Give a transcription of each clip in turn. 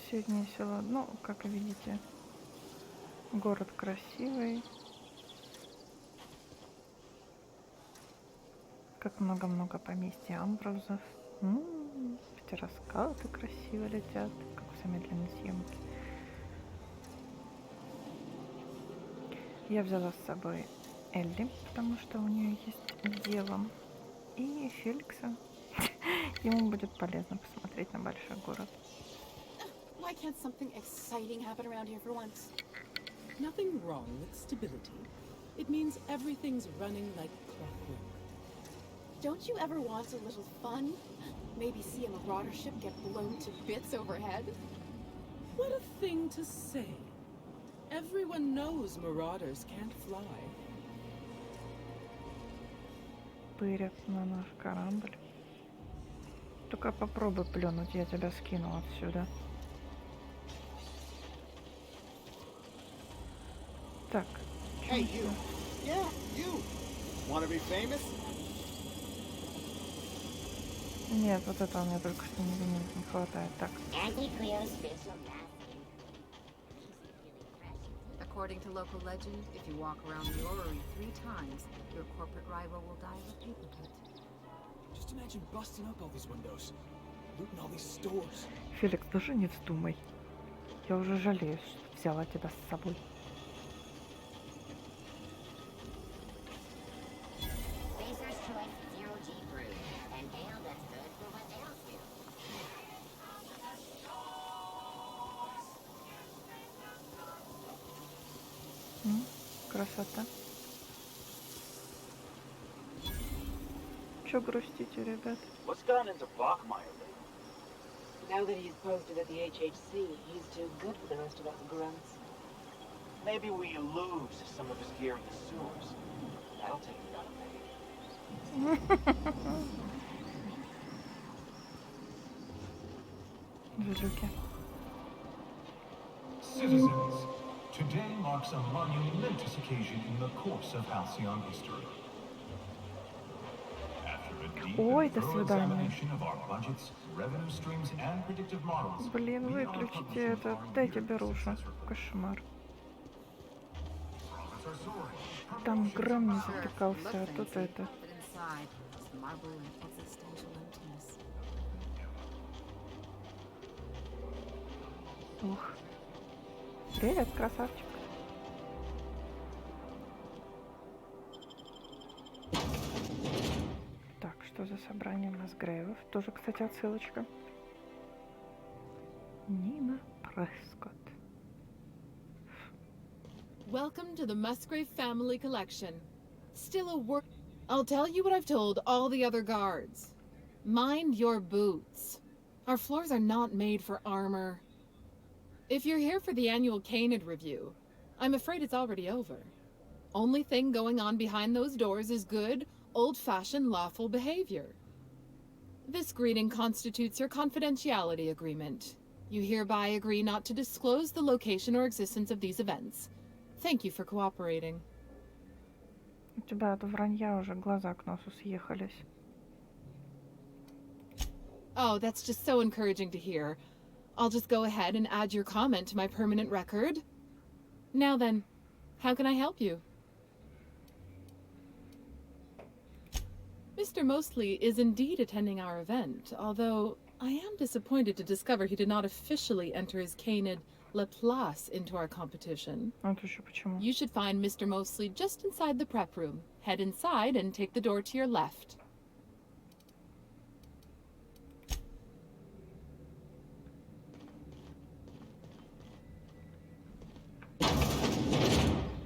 соседнее село. Ну, как видите, город красивый. Как много-много поместьй амброзов. Птероскауты красиво летят, как в замедленной съемке. Я взяла с собой Элли, потому что у нее есть дело. И Феликса. Ему будет полезно посмотреть на большой город. Why can't something exciting happen around here for once? Nothing wrong with stability. It means everything's running like clockwork. Don't you ever want a little fun? Maybe see a marauder ship get blown to bits overhead? What a thing to say. Everyone knows marauders can't fly. Пырят на наш корабль. Только попробуй плюнуть, я тебя скину отсюда. Так. Hey, you. Yeah, you. Wanna be famous? Нет, вот этого мне только что не хватает. Так. According to local legend, if you walk around the orrery 3 times, your corporate rival will die of a paper cut. Just imagine busting up all these windows, looting all these stores. Феликс, даже не вздумай. Я уже жалею, что взяла тебя с собой. Красота. Чё грустите, ребят? What's gone into Bachmeyer lately? Now that he's posted at the HHC, he's too good for the rest of us grunts. Maybe we lose some of his gear in the sewers. That'll take it out of me. Жулюки. Citizens, today marks a monumentous occasion in the course of Halcyon history. After a deep and thorough examination of our budgets, revenue streams, and predictive models, Блин, выключите это. Дайте берушу. Кошмар. Там гром не затыкался, а тут это. Ух. Привет, красавчик. Так, что за собрание Масгрейвов? Тоже, кстати, отсылочка. Нина Прескотт. Welcome to the Musgrave family collection. Still a work. I'll tell you what I've told all the other guards. Mind your boots. Our floors are not made for armor. If you're here for the annual Canid review, I'm afraid it's already over. Only thing going on behind those doors is good, old-fashioned lawful behavior. This greeting constitutes your confidentiality agreement. You hereby agree not to disclose the location or existence of these events. Thank you for cooperating. У тебя от вранья уже глаза к носу съехались. Oh, that's just so encouraging to hear. I'll just go ahead and add your comment to my permanent record. Now then, how can I help you? Mr. Mostly is indeed attending our event, although I am disappointed to discover he did not officially enter his Canid La Place into our competition. You should find Mr. Mostly just inside the prep room. Head inside and take the door to your left.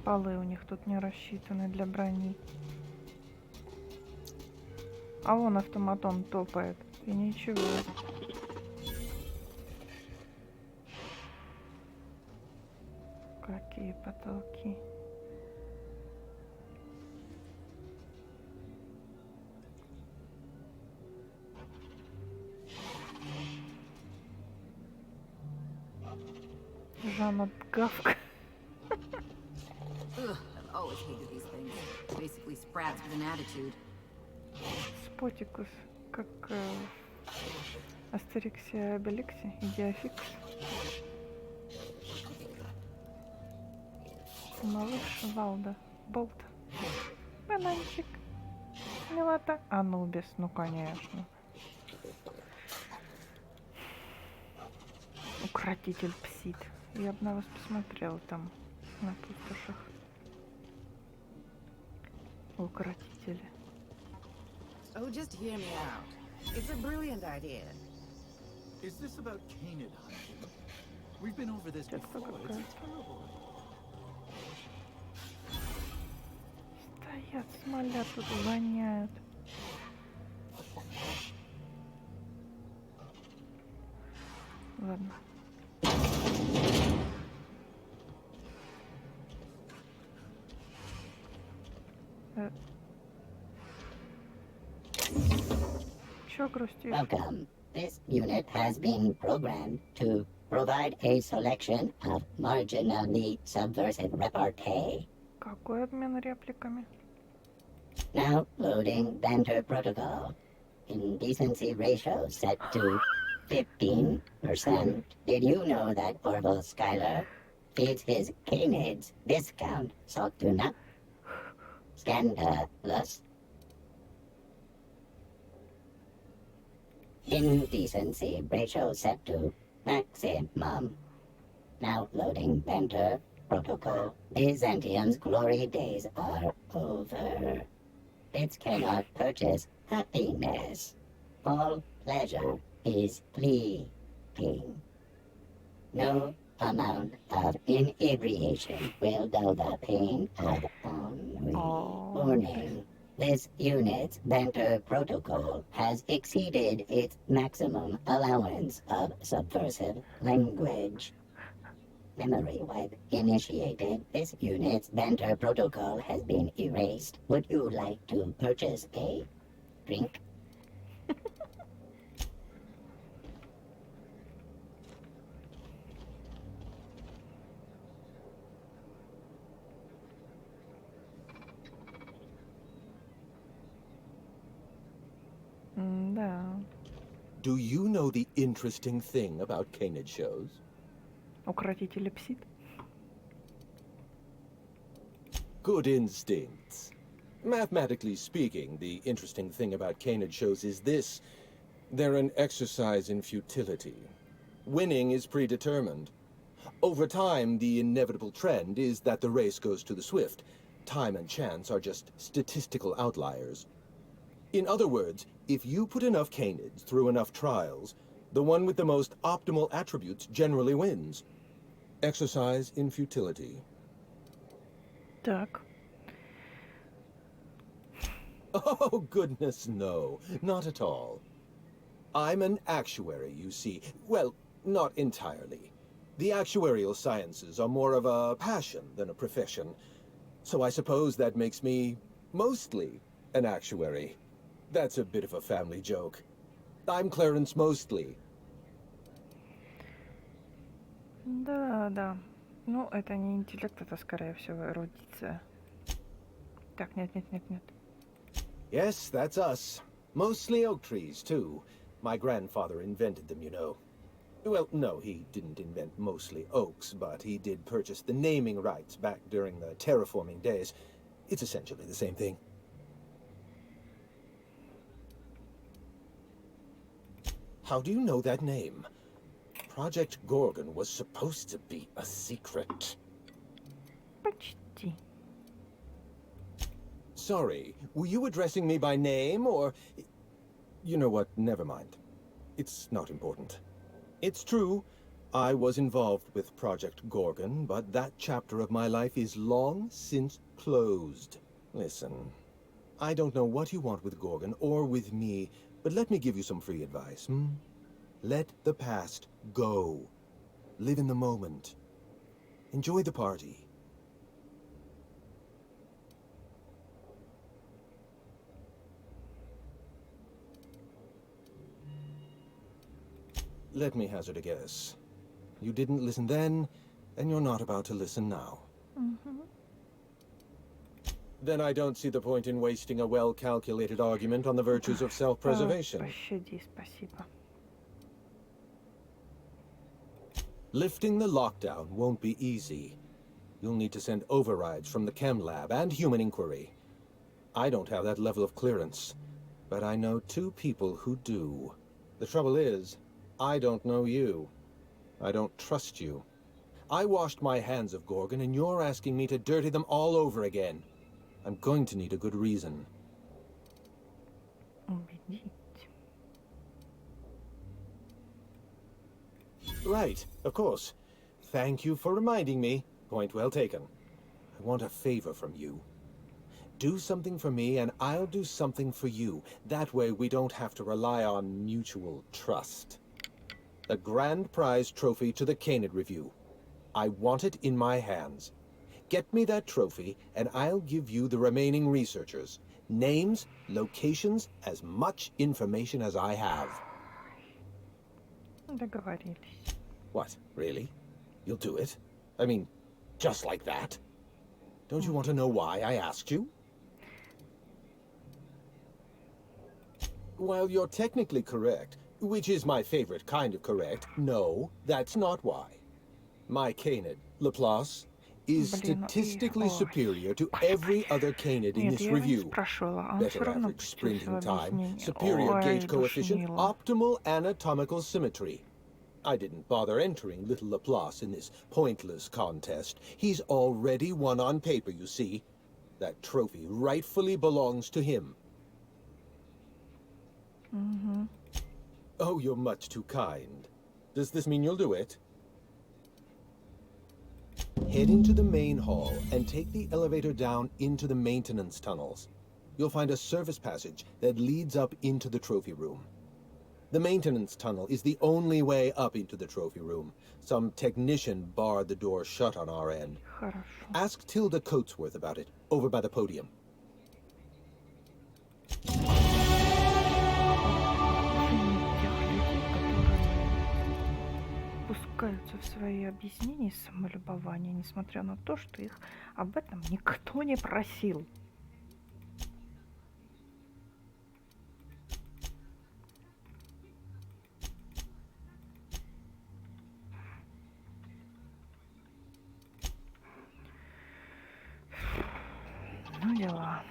Полы у них тут не рассчитаны для брони. А вон автоматон топает. И ничего. Какие потолки. Жанна д'Гавк. Ugh, I've always hated these things. Basically sprats with an attitude. Спотикус, как Астерикс и Обеликс и Диафикс. Малыш Валда. Болт. Бананчик. Милота. Анубис, ну конечно. Укротитель псит. Я бы на вас посмотрела там, на пустошах. Укротители. Oh, just hear me out. It's a brilliant idea. Is this about canid hunting? We've been over this Что-то before. It's какое-то. terrible. Стоят, смолят, тут воняют. Ладно. Чё грустишь? Welcome. This unit has been programmed to provide a selection of marginally subversive repartee. Какой обмен репликами? Now loading banter protocol. Indecency ratio set to 15%. Did you know that Orville Schuyler feeds his canids discount salt tuna? Scandalous. Indecency ratio set to maximum. Now loading banter protocol. Byzantium's glory days are over. It cannot purchase happiness. All pleasure is fleeting. No amount of inebriation will dull the pain of ennui. Warning. This unit's banter protocol has exceeded its maximum allowance of subversive language. Memory wipe initiated. This unit's banter protocol has been erased. Would you like to purchase a drink? Да. Do you know the interesting thing about canid shows? Укротители псит. Good instincts. Mathematically speaking, the interesting thing about canid shows is this. They're an exercise in futility. Winning is predetermined. Over time, the inevitable trend is that the race goes to the swift. Time and chance are just statistical outliers. In other words, if you put enough canids through enough trials, the one with the most optimal attributes generally wins. Exercise in futility. Так. Oh, goodness, no. Not at all. I'm an actuary, you see. Well, not entirely. The actuarial sciences are more of a passion than a profession. So I suppose that makes me mostly an actuary. That's a bit of a family joke. I'm Clarence Mostly. Да, да. Ну, это не интеллект, это, скорее всего, эрудиция. Так, нет. Yes, that's us. Mostly oak trees, too. My grandfather invented them, you know. Well, no, he didn't invent mostly oaks, but he did purchase the naming rights back during the terraforming days. It's essentially the same thing. How do you know that name? Project Gorgon was supposed to be a secret. Почти. Sorry, were you addressing me by name, or... You know what, never mind. It's not important. It's true, I was involved with Project Gorgon, but that chapter of my life is long since closed. Listen, I don't know what you want with Gorgon or with me, but let me give you some free advice, Let the past go. Live in the moment. Enjoy the party. Let me hazard a guess. You didn't listen then, and you're not about to listen now. Then I don't see the point in wasting a well-calculated argument on the virtues of self-preservation. Пощади, спасибо. Lifting the lockdown won't be easy. You'll need to send overrides from the chem lab and human inquiry. I don't have that level of clearance, but I know 2 people who do. The trouble is, I don't know you. I don't trust you. I washed my hands of Gorgon, and you're asking me to dirty them all over again. I'm going to need a good reason. Right, of course. Thank you for reminding me. Point well taken. I want a favor from you. Do something for me, and I'll do something for you. That way we don't have to rely on mutual trust. The grand prize trophy to the Canid Review. I want it in my hands. Get me that trophy, and I'll give you the remaining researchers. Names, locations, as much information as I have. Договорились. What, really? You'll do it? I mean, just like that? Don't you want to know why I asked you? While you're technically correct, which is my favorite kind of correct, no, that's not why. My Canid, Laplace, is statistically superior to every other Canid in this review. Better average sprinting time, superior gauge coefficient, optimal anatomical symmetry. I didn't bother entering little Laplace in this pointless contest. He's already won on paper, you see. That trophy rightfully belongs to him. Oh, you're much too kind. Does this mean you'll do it? Head into the main hall and take the elevator down into the maintenance tunnels. You'll find a service passage that leads up into the trophy room. The maintenance tunnel is the only way up into the trophy room. Some technician barred the door shut on our end. Хорошо. Ask Tilda Coatsworth about it, over by the podium. Пускаются в свои объяснения и самолюбования, несмотря на то, что их об этом никто не просил. Ну дела.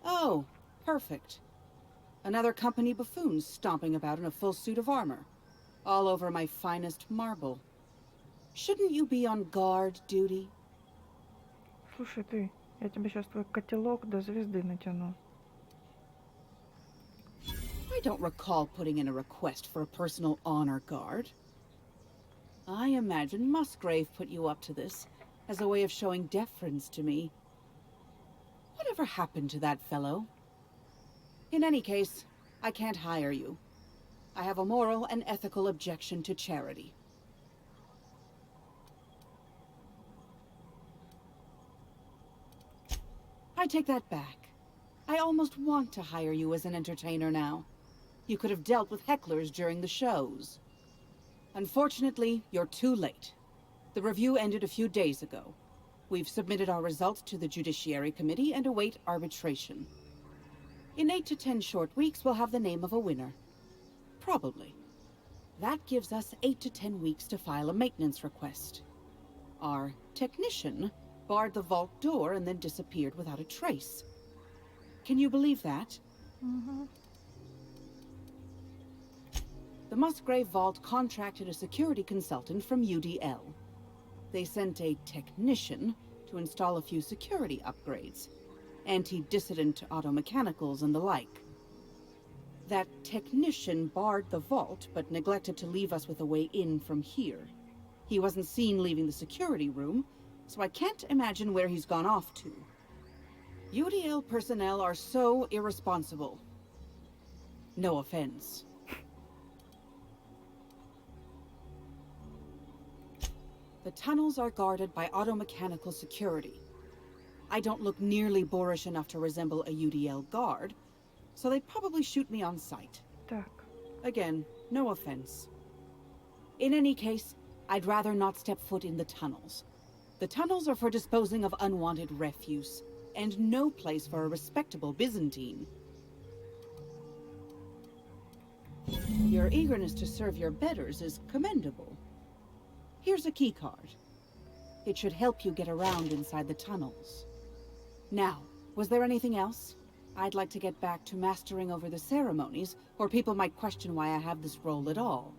Oh, perfect. Another company buffoon stomping about in a full suit of armor. All over my finest marble. Shouldn't you be on guard duty? Слушай ты, я тебе сейчас твой котелок до звезды натяну. I don't recall putting in a request for a personal honor guard. I imagine Musgrave put you up to this as a way of showing deference to me. Whatever happened to that fellow? In any case, I can't hire you. I have a moral and ethical objection to charity. I take that back. I almost want to hire you as an entertainer now. You could have dealt with hecklers during the shows. Unfortunately, you're too late. The review ended a few days ago. We've submitted our results to the Judiciary Committee and await arbitration. In 8 to 10 short weeks, we'll have the name of a winner. Probably. That gives us 8 to 10 weeks to file a maintenance request. Our technician barred the vault door and then disappeared without a trace. Can you believe that? The Musgrave Vault contracted a security consultant from UDL. They sent a technician to install a few security upgrades, anti-dissident automechanicals and the like. That technician barred the vault, but neglected to leave us with a way in from here. He wasn't seen leaving the security room, so I can't imagine where he's gone off to. UDL personnel are so irresponsible. No offense. The tunnels are guarded by automechanical security. I don't look nearly boorish enough to resemble a UDL guard, so they'd probably shoot me on sight. Так. Again, no offense. In any case, I'd rather not step foot in the tunnels. The tunnels are for disposing of unwanted refuse, and no place for a respectable Byzantine. Your eagerness to serve your betters is commendable. Here's a key card. It should help you get around inside the tunnels. Now, was there anything else? I'd like to get back to mastering over the ceremonies, or people might question why I have this role at all.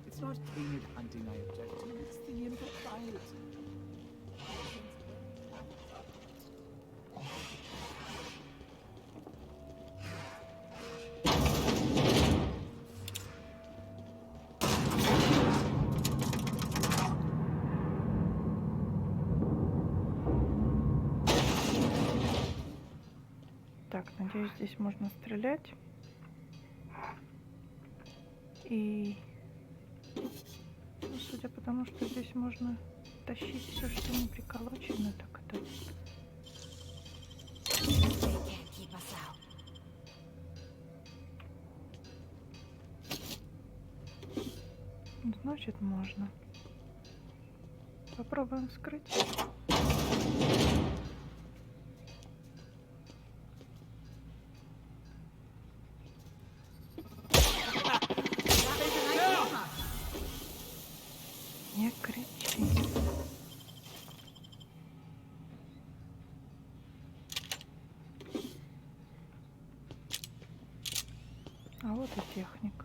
It's not canid hunting I object to, it's the impropriety. Так, надеюсь, здесь можно стрелять. И ну, судя по тому, что здесь можно тащить все, что не приколочено, так это... Значит, можно. Попробуем вскрыть. Не кричи. А вот и техник.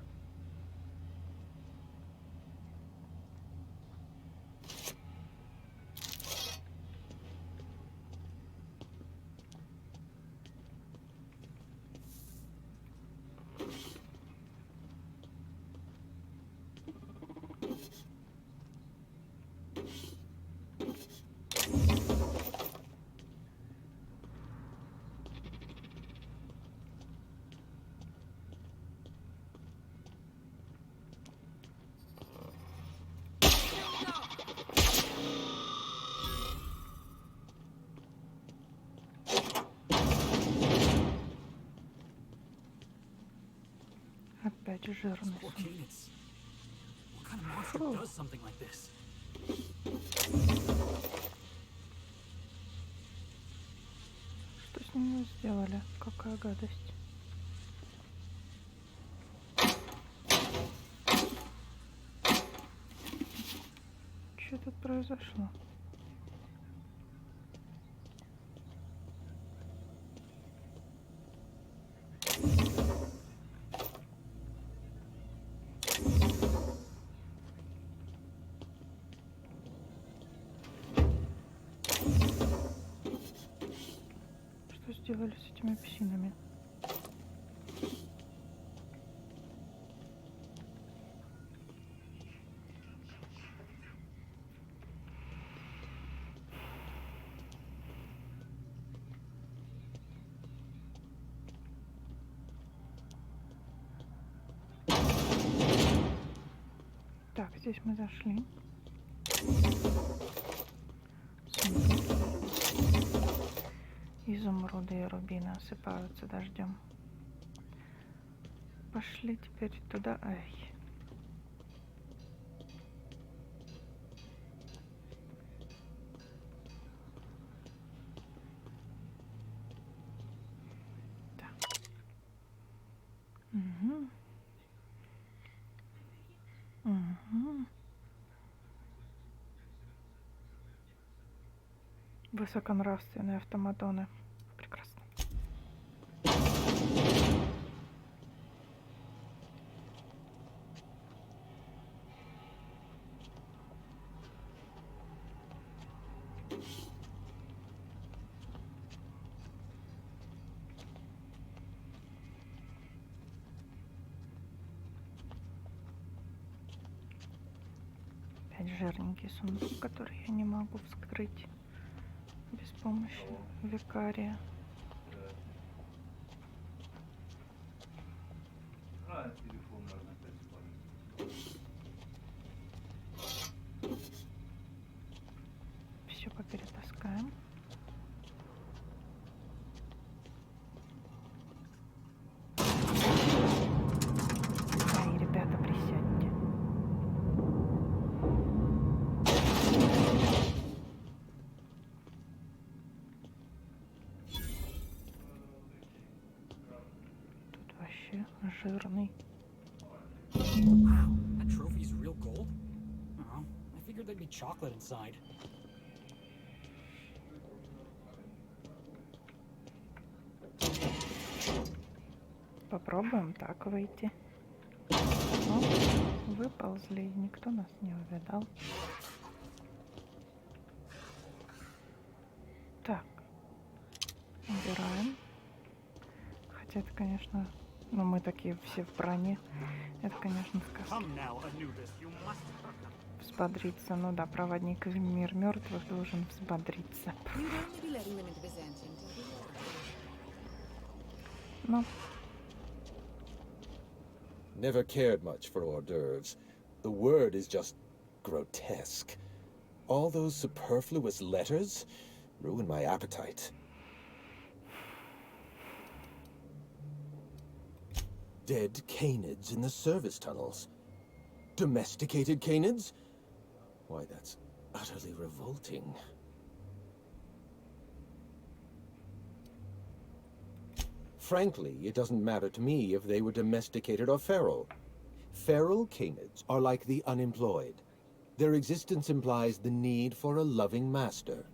Опять жирный. Фу. Что с ним сделали? Какая гадость. Что тут произошло? Что сделали с этими псинами? Так, здесь мы зашли. Изумруды и рубины осыпаются дождем. Пошли теперь туда. Ай. Так. Угу. Угу. Высоконравственные автоматоны. Прекрасно. Опять жирненький сундук, который я не могу вскрыть без помощи викария. Все поперетаскаем. Ай, ребята, присядьте. вообще жирный. Wow, that trophy's real gold? Oh, I figured there'd be chocolate inside. Попробуем так выйти. Ну, выползли, никто нас не увидал. Так, убираем. Хотя это, конечно, ну мы такие все в броне. Это, конечно, сказка. Взбодриться, ну да, проводник в мир мертвых должен взбодриться. Ну. Never cared much for hors d'oeuvres. The word is just grotesque. All those superfluous letters ruin my appetite. Dead canids in the service tunnels. Domesticated canids? Why, that's utterly revolting. Frankly, it doesn't matter to me if they were domesticated or feral. Feral canids are like the unemployed. Their existence implies the need for a loving master.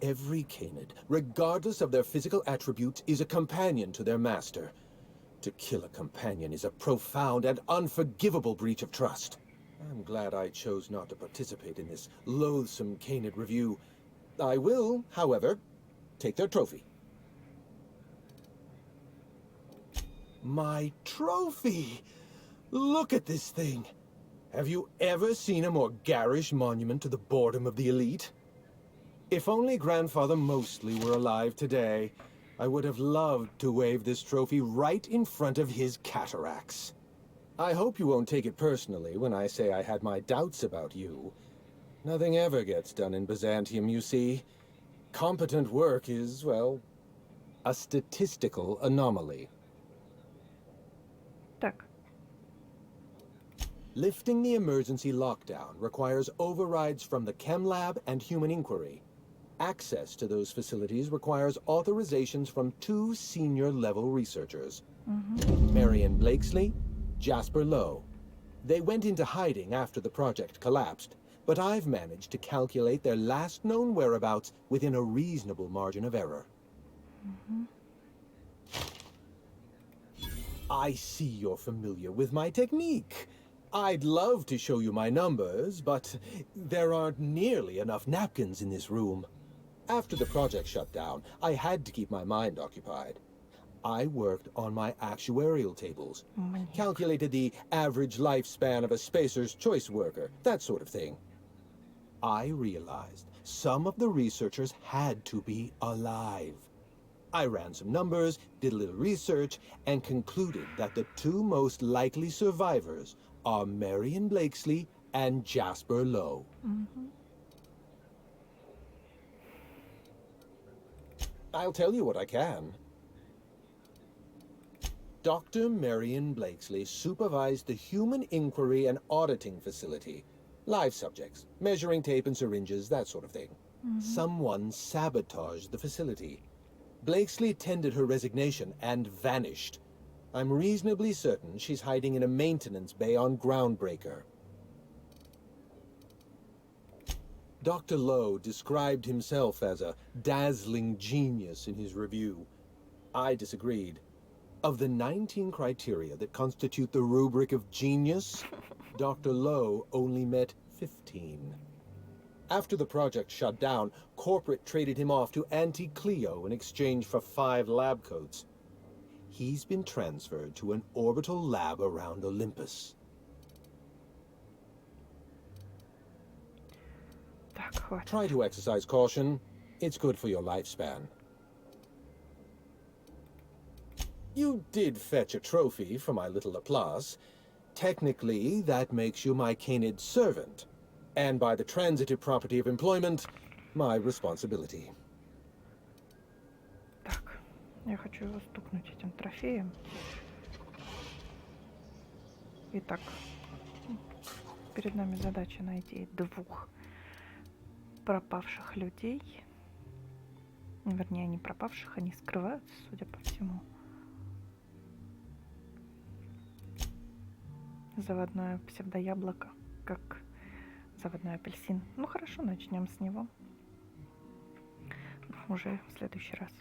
Every canid, regardless of their physical attributes, is a companion to their master. To kill a companion is a profound and unforgivable breach of trust. I'm glad I chose not to participate in this loathsome canid review. I will, however, take their trophy. My trophy! Look at this thing! Have you ever seen a more garish monument to the boredom of the elite? If only Grandfather Mostly were alive today, I would have loved to wave this trophy right in front of his cataracts. I hope you won't take it personally when I say I had my doubts about you. Nothing ever gets done in Byzantium, you see. Competent work is, well, a statistical anomaly. Так. Lifting the emergency lockdown requires overrides from the Chem Lab and Human Inquiry. Access to those facilities requires authorizations from 2 senior-level researchers. Marion Blakesley, Jasper Lowe. They went into hiding after the project collapsed, but I've managed to calculate their last known whereabouts within a reasonable margin of error. I see you're familiar with my technique. I'd love to show you my numbers, but there aren't nearly enough napkins in this room. After the project shut down, I had to keep my mind occupied. I worked on my actuarial tables, calculated the average lifespan of a spacer's choice worker, that sort of thing. I realized some of the researchers had to be alive. I ran some numbers, did a little research, and concluded that the 2 most likely survivors are Marion Blakesley and Jasper Lowe. I'll tell you what I can. Dr. Marion Blakesley supervised the Human Inquiry and Auditing Facility. Live subjects, measuring tape and syringes, that sort of thing. Someone sabotaged the facility. Blakesley tendered her resignation and vanished. I'm reasonably certain she's hiding in a maintenance bay on Groundbreaker. Dr. Lowe described himself as a dazzling genius in his review. I disagreed. Of the 19 criteria that constitute the rubric of genius, Dr. Lowe only met 15. After the project shut down, corporate traded him off to Auntie Cleo in exchange for 5 lab coats. He's been transferred to an orbital lab around Olympus. Try to exercise caution. It's good for your lifespan. You did fetch a trophy for my little Laplace. Technically, that makes you my canid servant. And by the transitive property of employment, my responsibility. Так, я хочу его стукнуть этим трофеем. Итак, перед нами задача найти 2 пропавших людей. Вернее, не пропавших, они скрываются, судя по всему. заводное псевдояблоко, как заводной апельсин. Ну хорошо, начнем с него уже в следующий раз.